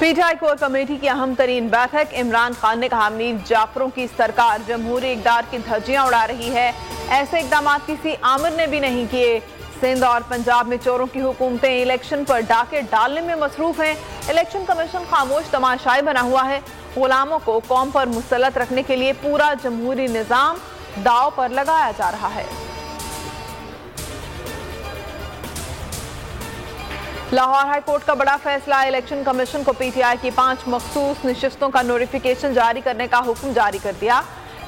PTI core committee की अहम तरीन बैठक। इमरान खान ने कहा मीर जाफरों की सरकार जमहूरी इक़दार की धज्जियां उड़ा रही है। ऐसे इकदाम किसी आमिर ने भी नहीं किए। सिंध और पंजाब में चोरों की हुकूमतें इलेक्शन पर डाके डालने में मसरूफ हैं। इलेक्शन कमीशन खामोश तमाशाई बना हुआ है। गुलामों को कौम पर मुसल्लत रखने के लिए पूरा जमहूरी निज़ाम दाव पर लगाया जा रहा है। लाहौर हाई कोर्ट का बड़ा फैसला। इलेक्शन कमीशन को पीटीआई की 5 मखसूस नशिस्तों का नोटिफिकेशन जारी करने का हुक्म जारी कर दिया।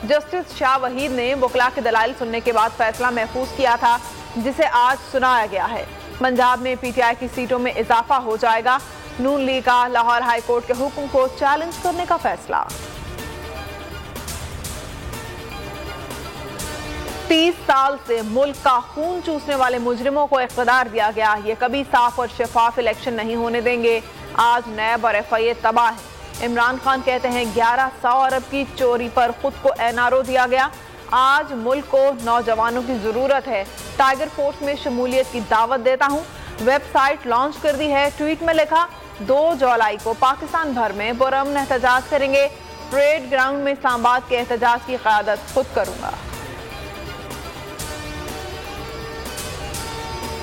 जस्टिस शाह वहीद ने वकला के दलाइल सुनने के बाद फैसला महफूज किया था, जिसे आज सुनाया गया है। पंजाब में पीटीआई की सीटों में इजाफा हो जाएगा। नून लीग का लाहौर हाई कोर्ट के हुक्म को चैलेंज करने का फैसला। 30 साल से मुल्क का खून चूसने वाले मुजरिमों को इख्तियार दिया गया। ये कभी साफ और शफाफ इलेक्शन नहीं होने देंगे। आज नैब और एफआईए तबाह है। इमरान खान कहते हैं 1100 अरब की चोरी पर खुद को एनआरओ दिया गया। आज मुल्क को नौजवानों की जरूरत है। टाइगर फोर्स में शमूलियत की दावत देता हूँ। वेबसाइट लॉन्च कर दी है। ट्वीट में लिखा 2 जुलाई को पाकिस्तान भर में पुरअमन एहतजाज करेंगे। परेड ग्राउंड में इस्लामाबाद के एहतजाज की क़यादत खुद करूंगा।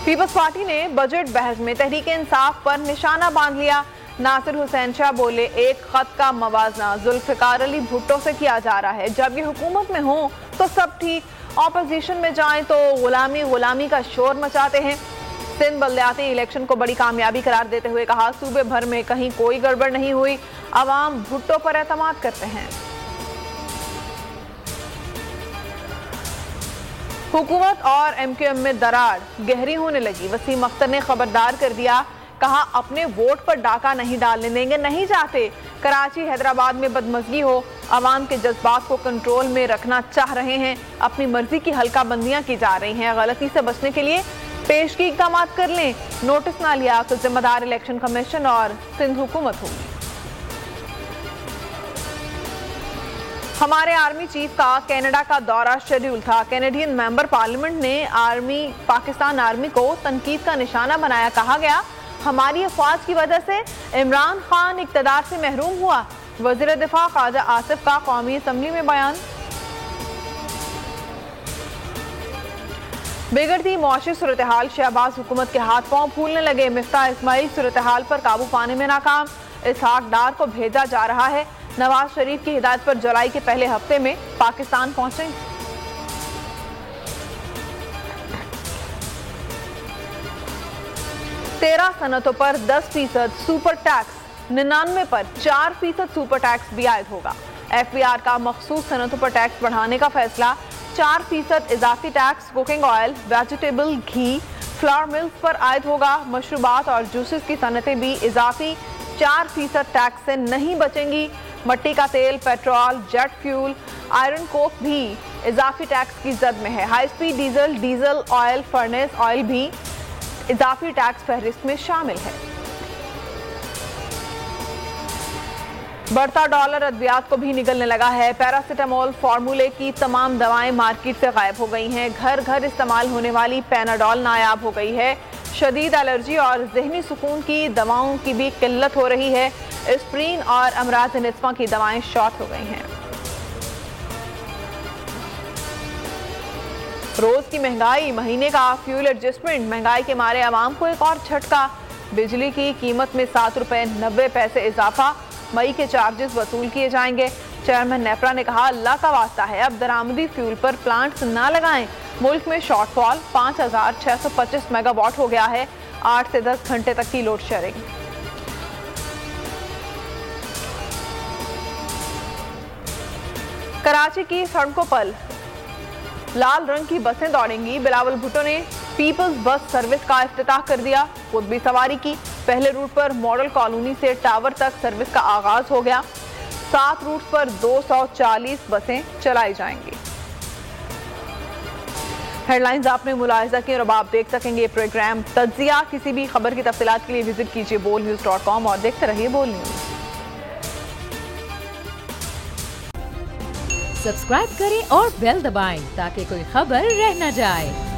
पीपल्स पार्टी ने बजट बहस में तहरीक इंसाफ पर निशाना बांध लिया। नासिर हुसैन शाह बोले एक खत का मवाजना जुल्फिकार अली भुट्टो से किया जा रहा है। जब ये हुकूमत में हो तो सब ठीक, ऑपोजिशन में जाएं तो गुलामी का शोर मचाते हैं। सिंध बल्दियाती इलेक्शन को बड़ी कामयाबी करार देते हुए कहा सूबे भर में कहीं कोई गड़बड़ नहीं हुई। अवाम भुट्टो पर एतमाद करते हैं। हुकूमत और एमक्यूएम में दरार गहरी होने लगी। वसीम अख्तर ने खबरदार कर दिया, कहा अपने वोट पर डाका नहीं डालने देंगे, नहीं चाहते कराची हैदराबाद में बदमजगी हो। अवाम के जज्बात को कंट्रोल में रखना चाह रहे हैं। अपनी मर्जी की हल्का बंदियां की जा रही हैं। गलती से बचने के लिए पेशगी इक़दाम कर लें। नोटिस ना लिया तो जिम्मेदार इलेक्शन कमीशन और सिंध हुकूमत होगी। हमारे आर्मी चीफ का कनाडा का दौरा शेड्यूल था। कैनेडियन मेंबर पार्लियामेंट ने पाकिस्तान आर्मी को तनकीद का निशाना बनाया। कहा गया हमारी अफवाज की वजह से इमरान खान इक़्तिदार से महरूम हुआ। वज़ीर दिफा ख्वाजा आसिफ का कौमी असम्बली में बयान। बिगड़ती मौशी सूरत हाल, शहबाज हुकूमत के हाथ पांव फूलने लगे। मिफ्ताह इस्माइल सूरत हाल पर काबू पाने में नाकाम। इसहाक डार को भेजा जा रहा है। नवाज शरीफ की हिदायत पर जुलाई के पहले हफ्ते में पाकिस्तान पहुंचेंगे। 13 सनतों पर 10% सुपर टैक्स, 99 पर 4% सुपर टैक्स भी आयद होगा। एफबीआर का मखसूस सनतों पर टैक्स बढ़ाने का फैसला। 4% इजाफी टैक्स कुकिंग ऑयल, वेजिटेबल, घी, फ्लावर मिल्क पर आयद होगा। मशरूबात और जूसेस की सनतें भी इजाफी 4% टैक्स से नहीं बचेंगी। मट्टी का तेल, petrol, jet fuel, iron Coke भी इजाफी टैक्स की जद में है। High speed diesel oil, furnace oil भी इजाफी टैक्स फहरिस्त में शामिल है। बढ़ता डॉलर अद्वियात को भी निगलने लगा है। पैरासिटामोल फार्मूले की तमाम दवाएं मार्केट से गायब हो गई हैं। घर घर इस्तेमाल होने वाली पैनाडोल नायाब हो गई है। शदीद एलर्जी और जहनी सुकून की दवाओं की भी किल्लत हो रही है। एस्प्रीन और अमराज निस्मा की दवाएं शॉर्ट हो गई हैं। रोज की महंगाई, महीने का फ्यूल एडजस्टमेंट, महंगाई के मारे आवाम को एक और झटका। बिजली की कीमत में 7 रुपए 90 पैसे इजाफा। मई के चार्जेस वसूल किए जाएंगे। चेयरमैन नेपरा ने कहा अल्लाह का वास्ता है अब दरामदी फ्यूल पर प्लांट्स ना लगाएं। मुल्क में शॉर्टफॉल 5625 मेगावाट हो गया है। 8 से 10 घंटे तक की लोड शेयरिंग। कराची की सड़कों पर लाल रंग की बसें दौड़ेंगी। बिलावल भुट्टो ने पीपल्स बस सर्विस का इफ्तिताह कर दिया। खुद भी सवारी की। पहले रूट पर मॉडल कॉलोनी से टावर तक सर्विस का आगाज हो गया। 7 रूट पर 240 बसें चलाई जाएंगी। हेडलाइंस आपने मुलाहिजा की और अब आप देख सकेंगे प्रोग्राम तज्जिया। किसी भी खबर की तफसीलात के लिए विजिट कीजिए bolnews.com और देखते रहिए बोल न्यूज। सब्सक्राइब करें और बेल दबाएं ताकि कोई खबर रह न जाए।